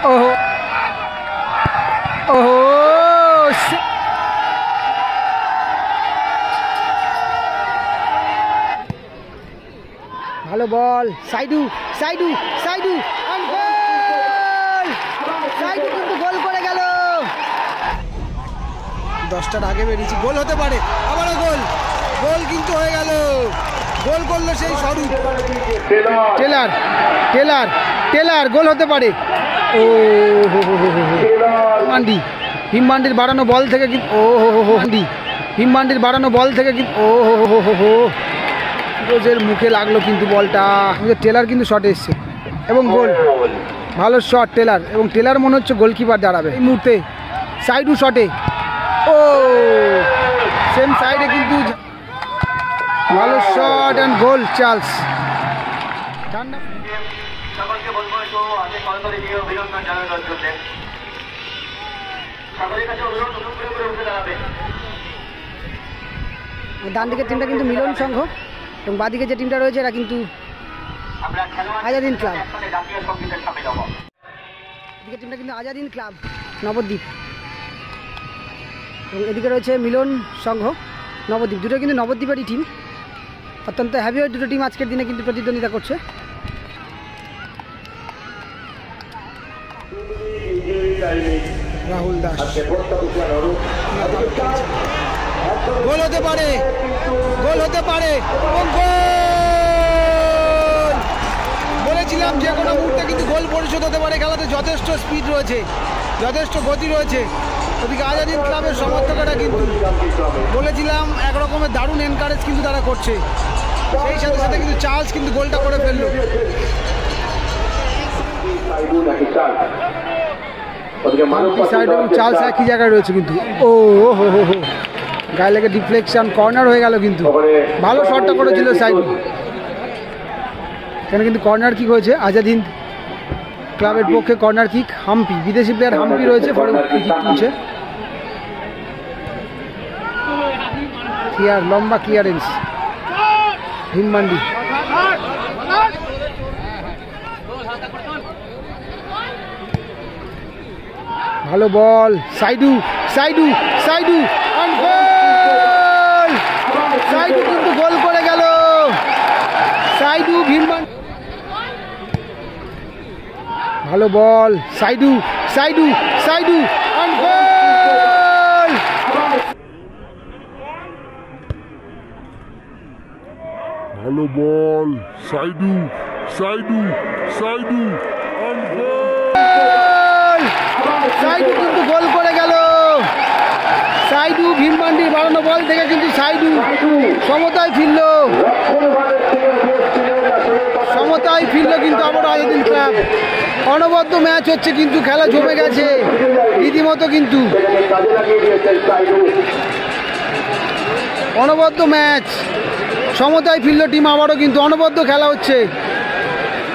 ওহো ওহো ভালো বল, সাইডু সাইডু সাইডু গোল! সাইডু কিন্তু গোল করে গেল। 10টার আগে বেরিয়েছি, গোল হতে পারে, আবারও গোল, গোল কিন্তু হয়ে গেল। গোল করলো সেই স্বরূপ। টেলার টেলার টেলার গোল হতে পারে। ও মান্ডি, ভীমমান্ডির বাড়ানো বল থেকে কিন্তু ও হো মান্ডি, ভীমমান্ডির বাড়ানো বল থেকে কিন্তু ও হো হো ফিরোজের মুখে লাগলো কিন্তু বলটা। টেলার কিন্তু শট এসছে এবং গোল, ভালো শট টেলার, এবং টেলার মনে হচ্ছে গোলকিপার দাঁড়াবে এই মুহূর্তে। সাইডু শটে, ও সেম সাইডে কিন্তু ভালো শট অ্যান্ড গোল চার্লস। সকলকে বলবো একটু আগে সরকারি দিয়ে অভিনন্দন জানানোর জন্য সকলের কাছে অনুরোধ করে উঠে দাঁড়াবে। ডান দিকের টিমটা কিন্তু মিলন সংঘ এবং বাদিকে যে টিমটা রয়েছে এরা কিন্তু আজাদিন ক্লাব। জাতীয় সঙ্গীতের সামনে যাব। এদিকে টিমটা কিন্তু আজাদিন ক্লাব নবদ্বীপ, এবং এদিকে রয়েছে মিলন সংঘ নবদ্বীপ। দুটো কিন্তু নবদ্বীপেরই টিম, অত্যন্ত হ্যাভিওয়েট দুটো টিম আজকের দিনে কিন্তু প্রতিদ্বন্দ্বিতা করছে। রাহুল দাস, গোল হতে পারে, গোল হতে পারে, বলেছিলাম যে কোনো মুহূর্তে কিন্তু গোল পরিশোধ হতে পারে। খেলাতে যথেষ্ট স্পিড রয়েছে, যথেষ্ট গতি রয়েছে। ওদিকে আজাদিন ক্লাবের সমর্থকেরা কিন্তু বলেছিলাম একরকমের দারুণ এনকারেজ কিন্তু তারা করছে। সেই সাথে সাথে কিন্তু চার্লস কিন্তু গোলটা করে ফেললো। চার্লস একই জায়গায় রয়েছে কিন্তু ও হো হো হো গায়ে লেগে ডিফ্লেকশন, কর্নার হয়ে গেল কিন্তু। ভালো শটটা করেছিল সাইড, এখানে কিন্তু কর্নার কিক হয়েছে আজাদিন ক্লাবের পক্ষে। কর্নার কিক হাম্পি, বিদেশি প্লেয়ার হাম্পি রয়েছে, ফ্রি কিক তুলছে। ক্লিয়ার, লম্বা ক্লিয়ারেন্স ভীমমান্ডি। ভালো বল, সাইডু সাইডু সাইডু গোল! সাইডু কিন্তু গোল করে গেল। সাইডু ভীমমান্ডি, ভালো বল, সাইডু সাইডু সাইডু গোল! ভালো বল, সাইডু সাইডু সাইডু সাইডু কিন্তু গোল করে গেল। সাইডু ভীমমান্ডির বাড়ানো বল থেকে কিন্তু সাইডু সমতায় ফিরল, সমতায় ফিরল কিন্তু আবার আজাদিন ক্লাব। অনবদ্য ম্যাচ হচ্ছে কিন্তু, খেলা জমে গেছে রীতিমতো কিন্তু, অনবদ্য ম্যাচ। সমতায় ফিরল টিম আবারও কিন্তু, অনবদ্য খেলা হচ্ছে।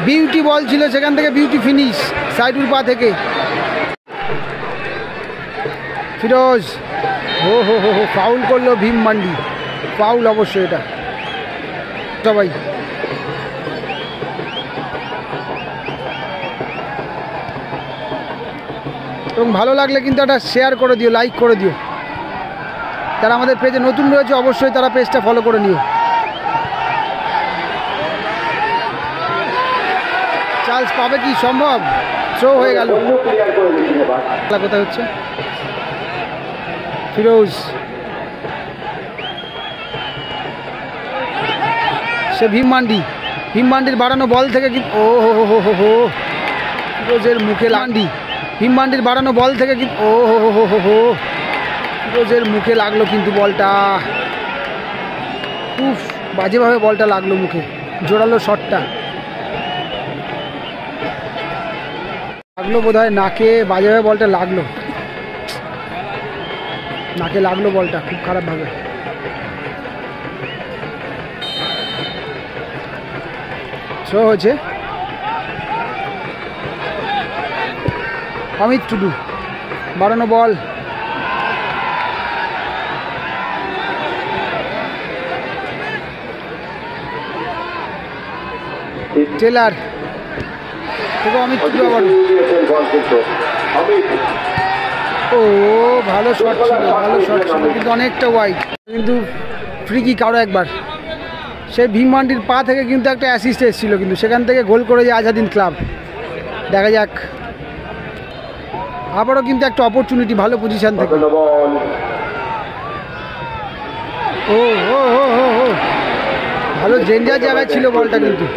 বিউটি বল ছিল, সেখান থেকে বিউটি ফিনিশ সাইডুর পা থেকে। ফিরোজ হো হো হো হো ফাউল করলো ভীমমান্ডি, ফাউল অবশ্যই এটা। সবাই এবং ভালো লাগলে কিন্তু একটা শেয়ার করে দিও, লাইক করে দিও। যারা আমাদের পেজে নতুন রয়েছে অবশ্যই তারা পেজটা ফলো করে নিও। চার্লস পাবে কি সম্ভব? থ্রো হয়ে গেল। কোথায় হচ্ছে? ফিরোজ, সে ভীমমান্ডি, ভীমমান্ডির বাড়ানো বল থেকে কিন্তু ও হো হো হো হো ফিরোজের মুখে লাগলো। ভীমমান্ডির বাড়ানো বল থেকে কিন্তু ও হো হো হো হো ফিরোজের মুখে লাগলো কিন্তু বলটা। খুব বাজেভাবে বলটা লাগলো মুখে, জোরালো শটটা লাগলো বোধহয় নাকে, বাজেভাবে বলটা লাগলো, নাকে লাগলো বলটা খুব খারাপভাবে। শো হচ্ছে অমিত টুডু, বাড়ানো বল, টেলার দেখো অমিত টুডু আবার। ও ভালো শট ছিল, ভালো শট ছিল, কিন্তু অনেকটা ওয়াইড, কিন্তু ফ্রি কিক আরও একবার। সেই ভীম মান্ডির পা থেকে কিন্তু একটা অ্যাসিস্ট এসেছিল, কিন্তু সেখান থেকে গোল করে যায় আজাদিন ক্লাব। দেখা যাক, আবারও কিন্তু একটা অপরচুনিটি ভালো পজিশন থেকে। ও ও ও ও ও ভালো ডেঞ্জার জায়গায় ছিল বলটা কিন্তু।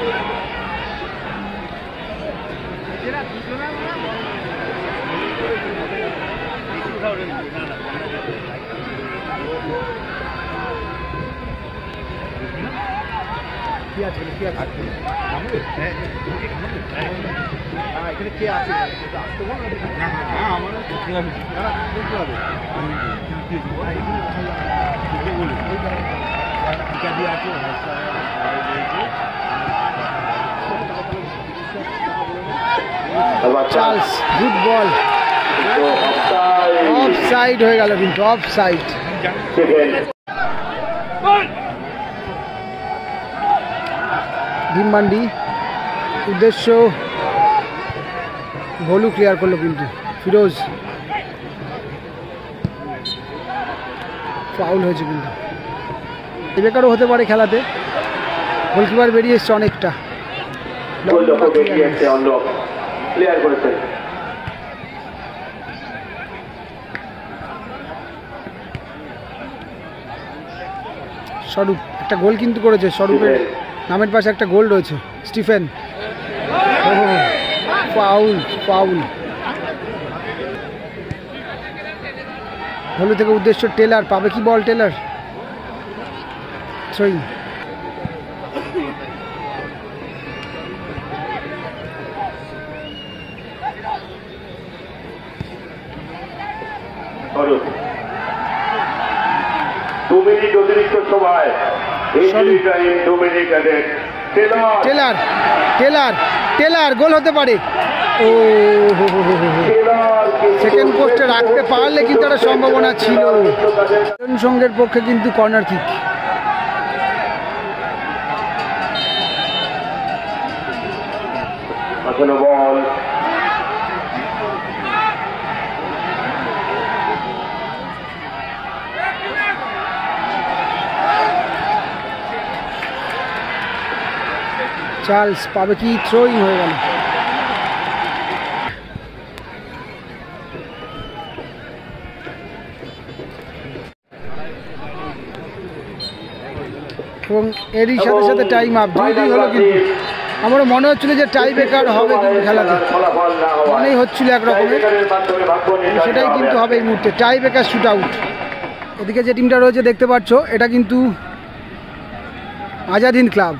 Charles good ball, of side হয়ে গেল কিন্তু, অফ সাইড। ভীম মান্ডি উদ্দেশ্য ভলু ক্লিয়ার করলো, কিন্তু ফিরোজ ফাউল হয়েছে, কিন্তু বেকারও হতে পারে খেলাতে। গোলকিপার বেরিয়ে এসছে অনেকটা। স্বরূপ একটা গোল কিন্তু করেছে, স্বরূপের নামের পাশে একটা গোল রয়েছে। Stephen, foul foul. ভলু থেকে উদ্দেশ্য টেলার, পাবে কি বল টেলার? থ্রোইং। অতিরিক্ত সময় টেলার টেলার টেলার গোল হতে পারে। ও সেকেন্ড পোস্টে রাখতে পারলে কিন্তু একটা সম্ভাবনা ছিল। সঙ্গের পক্ষে কিন্তু কর্নার কিক। বল চার্লস পাবে কি? থ্রোইং হয়ে গেল। এবং এরই সাথে সাথে টাইম আপ, 2-2 হলো। কিন্তু আমারও মনে হচ্ছিল যে টাই ব্রেকার হবে কিন্তু খেলাতে, মনেই হচ্ছিল একরকমের, সেটাই কিন্তু হবে এই মুহূর্তে। Tie breaker shoot out. এদিকে যে টিমটা রয়েছে দেখতে পাচ্ছ, এটা কিন্তু আজাদিন ক্লাব।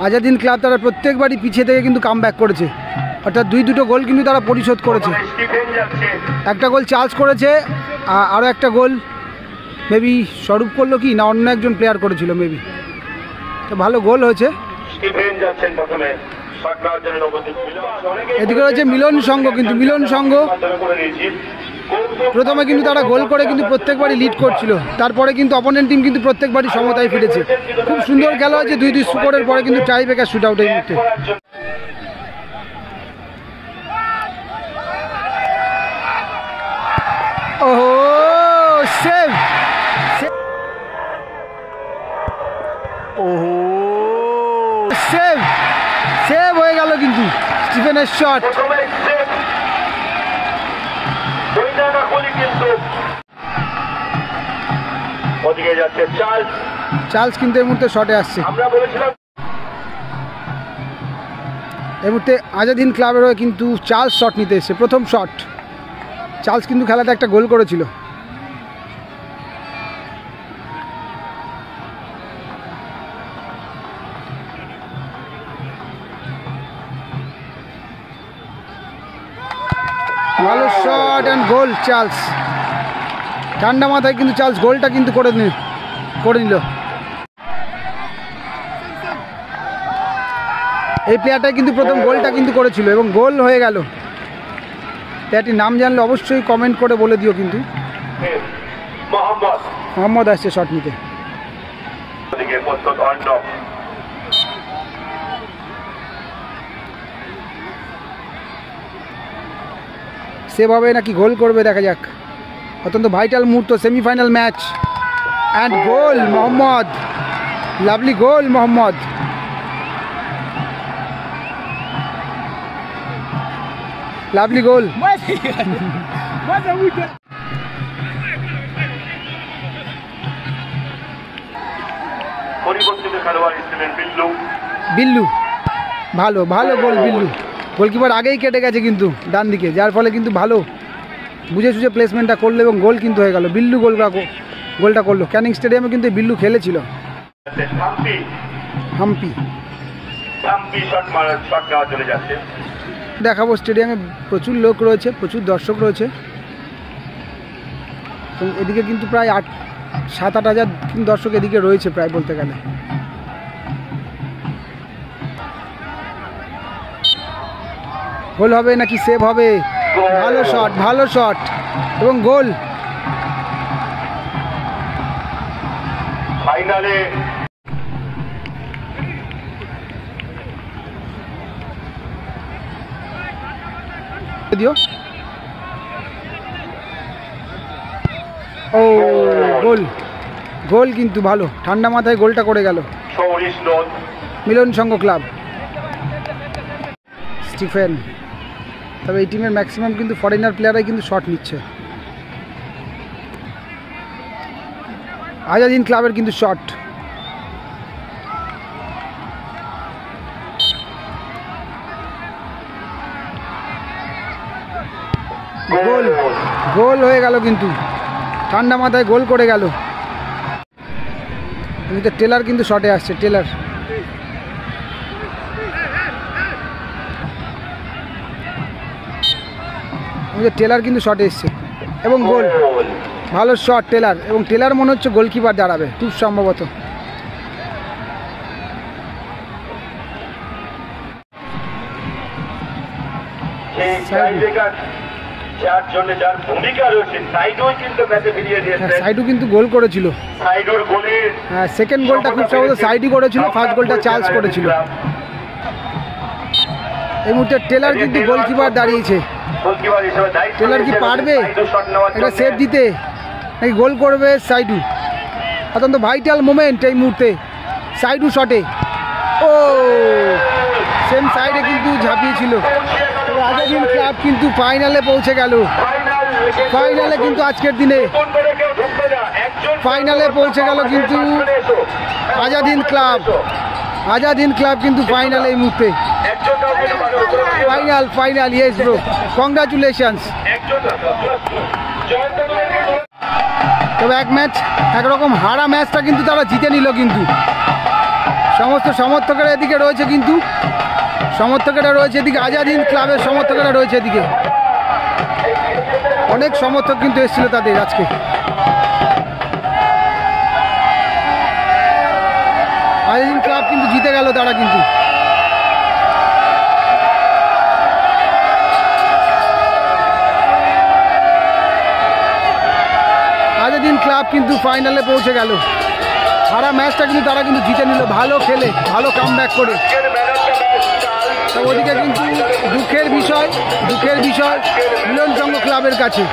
আজাদিন ক্লাব তারা প্রত্যেকবারই পিছিয়ে থেকে কিন্তু কাম ব্যাক করেছে, অর্থাৎ 2-2 গোল কিন্তু তারা পরিশোধ করেছে। একটা গোল চার্লস করেছে, আরও একটা গোল মেবি স্বরূপ করলো কি না অন্য একজন প্লেয়ার করেছিল মেবি। তো ভালো গোল হয়েছে। এদিকে রয়েছে মিলন সংঘ, কিন্তু মিলন সংঘ প্রথমে কিন্তু তারা গোল করে কিন্তু প্রত্যেকবারই লিড করছিল, তারপরে কিন্তু অপোনেন্ট টিম কিন্তু প্রত্যেকবারই সমতায় ফিরেছে। খুব সুন্দর খেলা হয়েছে 2-2 স্কোরের পরে কিন্তু টাই ব্রেকার শুট আউট এই মুহূর্তে। ওহো সেভ, ওহো সেভ, সেভ হয়ে গেল কিন্তু স্টিফেনের শট। চার্লস কিন্তু এই মুহূর্তে শটে আসছে। এই মুহূর্তে আজাদিন ক্লাবেরও কিন্তু চার্লস শট নিতে এসছে, প্রথম শট। চার্লস কিন্তু খেলাতে একটা গোল করেছিল। ভালো শট অ্যান্ড গোল চার্লস। ঠান্ডা মাথায় কিন্তু চার্লস গোলটা কিন্তু করে নিল। এই প্লেয়ারটাই কিন্তু প্রথম গোলটা কিন্তু করেছিল এবং গোল হয়ে গেল। প্লেয়ারটির নাম জানলে অবশ্যই কমেন্ট করে বলে দিও। কিন্তু মোহাম্মদ আসছে শট নিতে। সেভ হবে নাকি গোল করবে দেখা যাক। অত্যন্ত ভাইটাল মুহূর্ত, semifinal match and goal Mohammad, lovely goal Mohammad. Lovely গোল। পরিবর্তিত খেলোয়াড় ছিলেন বিল্লু। বিল্লু ভালো ভালো গোল বিল্লু। গোলকিপার আগেই কেটে গেছে কিন্তু ডান দিকে, যার ফলে কিন্তু ভালো বুঝে সুঝে প্লেসমেন্টটা করলো এবং গোল কিন্তু হয়ে গেল। বিল্লু গোলটা করলো। ক্যানিং স্টেডিয়ামে কিন্তু বিল্লু খেলেছিল। হাম্পি শট নেওয়া চলে যাচ্ছে। দেখাবো স্টেডিয়ামে প্রচুর লোক রয়েছে, প্রচুর দর্শক রয়েছে। তো এদিকে কিন্তু প্রায় 7-8 হাজার দর্শক এদিকে রয়েছে প্রায় বলতে গেলে। গোল হবে নাকি সেভ হবে? ভালো শট, ভালো শট এবং গোল। ফাইনালে দিও। ও গোল, গোল কিন্তু ভালো, ঠান্ডা মাথায় গোলটা করে গেল মিলন সংঘ ক্লাব। স্টিফেন, তবে এই টিমের ম্যাক্সিমাম কিন্তু ফরেনার প্লেয়াররাই কিন্তু শট নিচ্ছে। আজাদিন ক্লাবের কিন্তু শট, গোল, গোল হয়ে গেল কিন্তু ঠান্ডা মাথায় গোল করে গেল। টেলার কিন্তু শটে আসছে, টেলার। টেলার কিন্তু শটে এসছে এবং গোল, ভালো শট টেলার। এবং টেলার মনে হচ্ছে গোলকিপার দাঁড়াবে খুব সম্ভবত। সাইডু কিন্তু গোল করেছিল, হ্যাঁ সেকেন্ড গোলটা খুব সম্ভবত সাইডই করেছিল, ফার্স্ট গোলটা চার্লস করেছিল। এই মুহূর্তে টেলার কিন্তু গোলকিপার দাঁড়িয়েছে। টেলার কি পারবে একটা সেভ দিতে নাকি গোল করবে সাইডু? অত্যন্ত ভাইটাল মোমেন্ট এই মুহূর্তে। সাইডু শটে, ও সেম সাইডে কিন্তু ঝাঁপিয়েছিল। আজাদিন ক্লাব কিন্তু ফাইনালে পৌঁছে গেল। ফাইনালে কিন্তু আজকের দিনে ফাইনালে পৌঁছে গেল কিন্তু আজাদিন ক্লাব। আজাদিন ক্লাব কিন্তু ফাইনালে এই মুহূর্তে। Final, final, yes bro, congratulations. তবে এক ম্যাচ একরকম হারা ম্যাচটা কিন্তু তারা জিতে নিল। কিন্তু সমস্ত সমর্থকেরা এদিকে রয়েছে, কিন্তু সমর্থকেরা রয়েছে এদিকে, আজাদিন ক্লাবের সমর্থকেরা রয়েছে এদিকে। অনেক সমর্থক কিন্তু এসেছিল তাদের আজকে। আজাদিন ক্লাব কিন্তু জিতে গেল তারা কিন্তু। আজাদিন ক্লাব কিন্তু ফাইনালে পৌঁছে গেল। সারা ম্যাচটা কিন্তু তারা কিন্তু জিতে নিল, ভালো খেলে, ভালো কামব্যাক করে। তো ওদিকে কিন্তু দুঃখের বিষয় মিলন সংঘ ক্লাবের কাছে।